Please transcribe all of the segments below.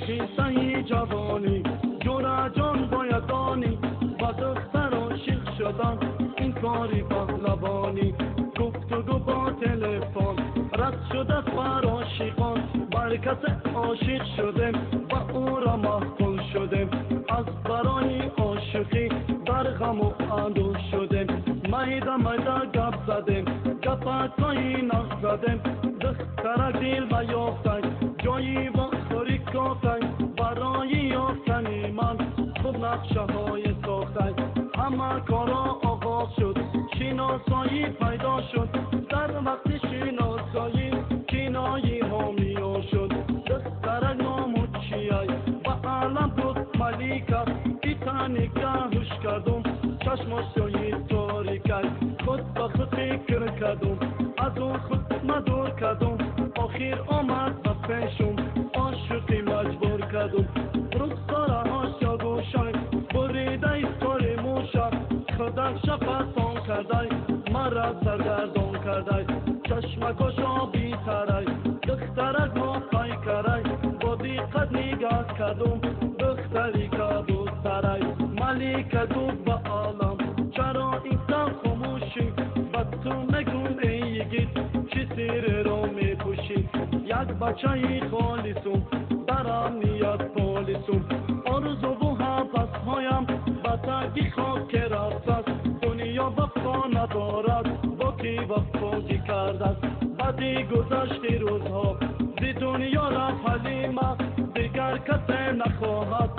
قصه جوانی جور جان باید دانی با دختر عاشق شدن این کاری پهلوانی گفتگو با تلفن رد شده بر عاشقان برکت عاشق شدم و او را محکوم شدم از برای عاشقی در غم و اندوه شدم میده میده گپ زدم گپکایی نخ زدم دخترک دل بیافتن جایی با خوری کافن برای یافتن من خوب نقشه های ساختن همه کارا آغاز شد شناسایی پیدا شد در وقت شناسایی کنایی ها میان شد دخترک نامود چیای و علم بود ملیکه ایتا نگه هوش کردم چشماشایی تاریکای خود با خود فکر کردم از اون خود مدور کردم آخیر آمد و پیشم عاشقی مجبور کردم رخساره هاشا گوشای بریده ایستاری موشا خودک شفتان کرده مرا سرگردان کرده چشمکاشا بیتره دخترک موقعی کرده با دقت نگاه کردم دختری که دوست داره ملیک گفت به عالم چرا اینجا خاموشی با تو نگم ایگید چی سیر رو میپوشی یک بچه خالصم در امنیت پالیسم آرزو و حفظ هایم با تگی خاک رفت دنیا وفا ندارد با کی وفاقی کرده بعدی گذشتی روزها دی دنیا رفت حلیمه دیگر کسی نخواهد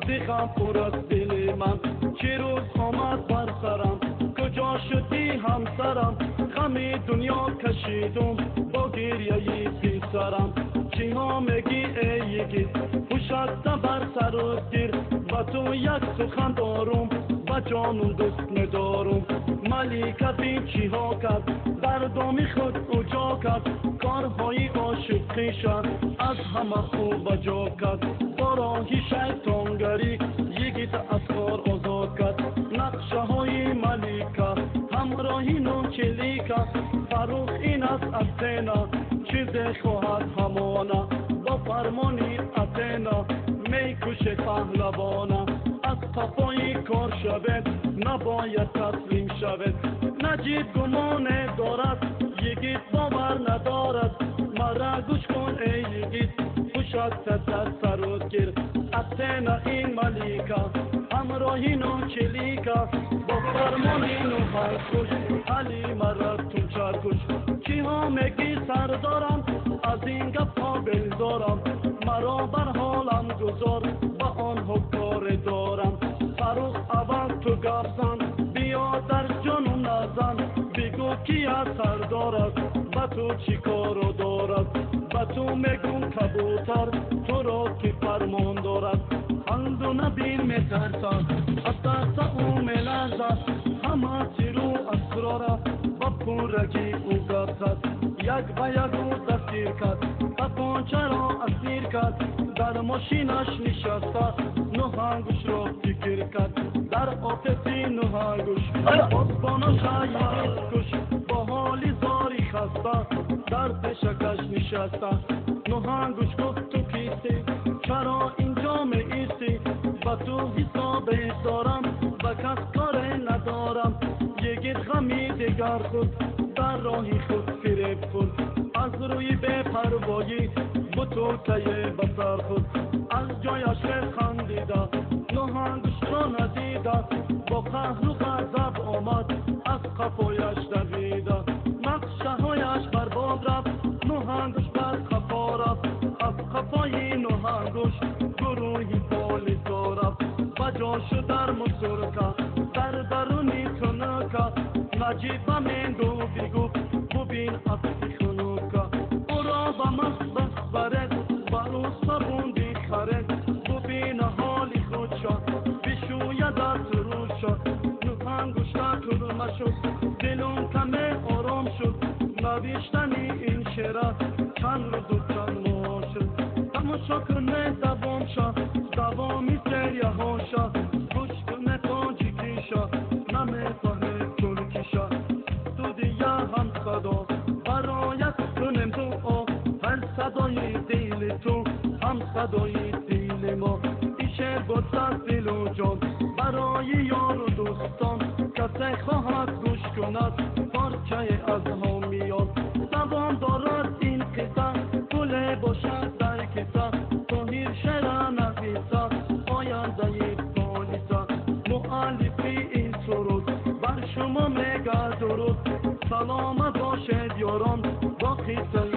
دی غم پر از دل من چی روز آمد بر سرم کجا شدی همسرم غم دنیا کشیدم با گریه پیسرم چی ها میگی ایگی پوشکته بر سر و گیر و تو یک سخن دارم و جانم دوست ندارم ملیکه بین چی ها کرد در دامی خود اجا کرد کارهای عاشقی شد از همه خوب بجا کرد با راهی شیطانگری یکیت از کار آزاد کرد نقشه های ملیکه همراهی نون چلیکه فروخ این از اتنا چیز خواهد همانا با فرمانی اتنا میکشه پهلوانا از قفای کار شود نباید تسلیم شود نجیب گمانه دارد یگید باور ندارد مرا گوش کن ای یگید پوشکت در سرود گیر اتنا این ملیکه همراهی نو چلیکه با فرمانی نو هرکش علی مرا تو چرکش چی ها میگی سر دارم از این گپ ها بل دارم مرا بر حالم گذار با آنها کار دارم فروخ اول تو گفتن بیا در جانم نزن بگو کی اثر دارد با تو چی کارو دارد با تو میگم کبوتر تو را که فرمان دارد خندو نبین میترسد از دست او میلرزد همه تیرو اسراره با پورگی او گفتد یک به یک او دستگیر کرد و پانچه را اسیر کرد در ماشینش نشسته نهنگوش را فکر کرد در آتشی نهنگوش اسبانش یکیست کش با حالی زاری خسته در پیشکش نشسته نهنگوش گفت تو کیستی چرا اینجا می ایستی با تو حساب دارم و کس کار ندارم یکیت غمی دیگر خود در راهی خود فریب خود از روی بے پروایی بطورتای بسر خود از جایش خندیده نهنگش را ندیده با قهر و غضب آمد از قفایش دویده نقشه هایش برباد رفت نهنگش بر قفا رفت از قفای نهنگش گروهی پالیسا رفت و جاشو در مسرکه در درونی تنکه نجیب من دو بگو ببین اصلی خنوکه او را با مخبخ برد برو صبوندی خرد ببین حالی خود شد بشوید در سرود شد نهنگوش تکرمه شد دلم کمه آرام شد نوشتنی این شعره چند روز و چند ماه شد تماشا کنه دوام شد دوامی سریه ها شد گوش کنه تاجیکی شد نمیفهمه ترکی شد تو دیگه هم صدا برایت کنم دعا هر صدای دل تو هم صدای دل شد از دل و جان برای یار و دوستان. کسی خواهد گوش کند پارچه از حامیان. زبان دارد این قصه گل باشد در کسه. طاهر شعر نفیسه آینده پالیسه. مؤلفی این سرود بر شما میگه درود. سلامت باشد یاران با قصه